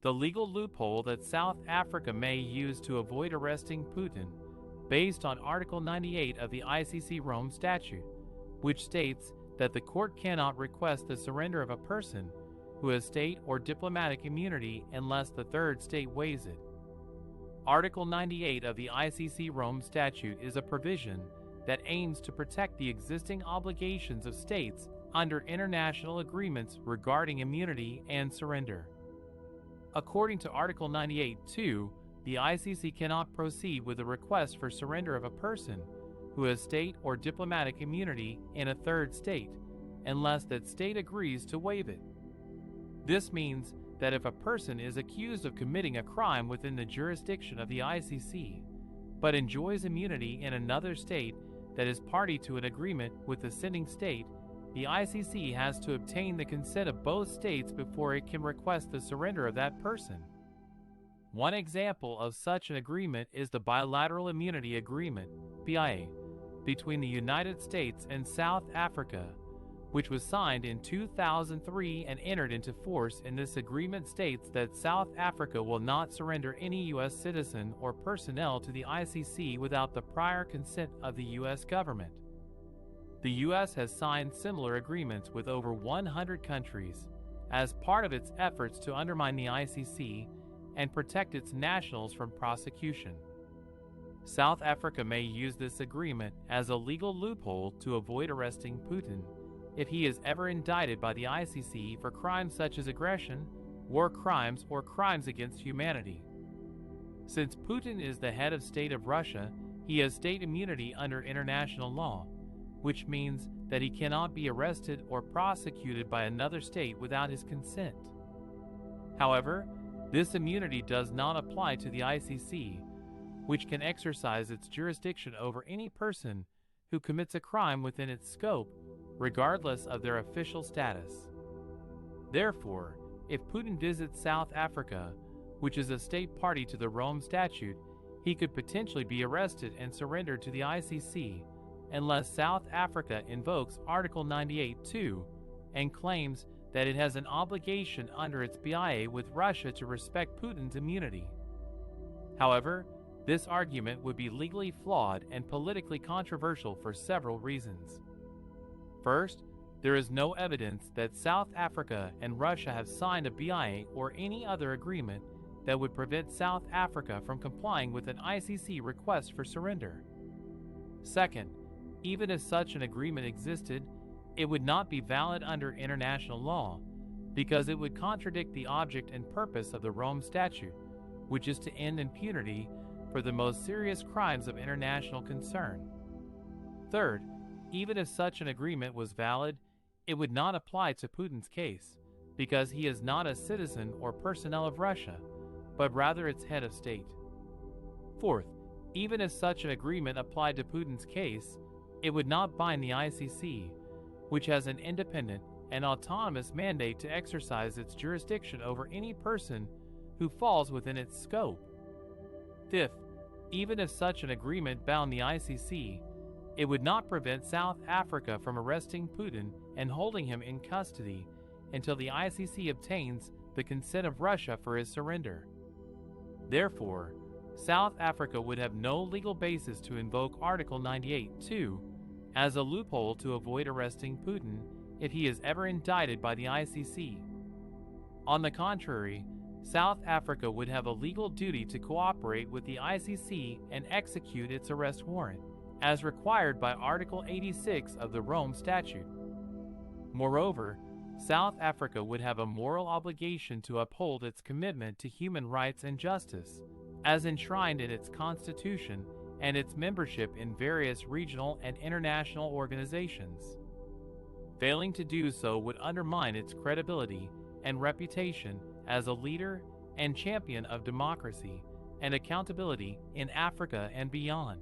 The legal loophole that South Africa may use to avoid arresting Putin, based on Article 98 of the ICC Rome Statute, which states that the court cannot request the surrender of a person who has state or diplomatic immunity unless the third state waives it. Article 98 of the ICC Rome Statute is a provision that aims to protect the existing obligations of states under international agreements regarding immunity and surrender. According to Article 98(2), the ICC cannot proceed with a request for surrender of a person who has state or diplomatic immunity in a third state, unless that state agrees to waive it. This means that if a person is accused of committing a crime within the jurisdiction of the ICC, but enjoys immunity in another state that is party to an agreement with the sending state, the ICC has to obtain the consent of both states before it can request the surrender of that person. One example of such an agreement is the Bilateral Immunity Agreement, BIA, between the United States and South Africa, which was signed in 2003 and entered into force. In this agreement states that South Africa will not surrender any U.S. citizen or personnel to the ICC without the prior consent of the U.S. government. The U.S. has signed similar agreements with over 100 countries as part of its efforts to undermine the ICC and protect its nationals from prosecution. South Africa may use this agreement as a legal loophole to avoid arresting Putin if he is ever indicted by the ICC for crimes such as aggression, war crimes, or crimes against humanity. Since Putin is the head of state of Russia, he has state immunity under international law, which means that he cannot be arrested or prosecuted by another state without his consent. However, this immunity does not apply to the ICC, which can exercise its jurisdiction over any person who commits a crime within its scope, regardless of their official status. Therefore, if Putin visits South Africa, which is a state party to the Rome Statute, he could potentially be arrested and surrendered to the ICC unless South Africa invokes Article 98(2) and claims that it has an obligation under its BIA with Russia to respect Putin's immunity. However, this argument would be legally flawed and politically controversial for several reasons. First, there is no evidence that South Africa and Russia have signed a BIA or any other agreement that would prevent South Africa from complying with an ICC request for surrender. Second, even if such an agreement existed, it would not be valid under international law because it would contradict the object and purpose of the Rome Statute, which is to end impunity for the most serious crimes of international concern. Third, even if such an agreement was valid, it would not apply to Putin's case because he is not a citizen or personnel of Russia, but rather its head of state. Fourth, even if such an agreement applied to Putin's case, it would not bind the ICC, which has an independent and autonomous mandate to exercise its jurisdiction over any person who falls within its scope. Fifth, even if such an agreement bound the ICC, it would not prevent South Africa from arresting Putin and holding him in custody until the ICC obtains the consent of Russia for his surrender. Therefore, South Africa would have no legal basis to invoke Article 98(2) as a loophole to avoid arresting Putin if he is ever indicted by the ICC. On the contrary, South Africa would have a legal duty to cooperate with the ICC and execute its arrest warrant, as required by Article 86 of the Rome Statute. Moreover, South Africa would have a moral obligation to uphold its commitment to human rights and justice, as enshrined in its constitution and its membership in various regional and international organizations. Failing to do so would undermine its credibility and reputation as a leader and champion of democracy and accountability in Africa and beyond.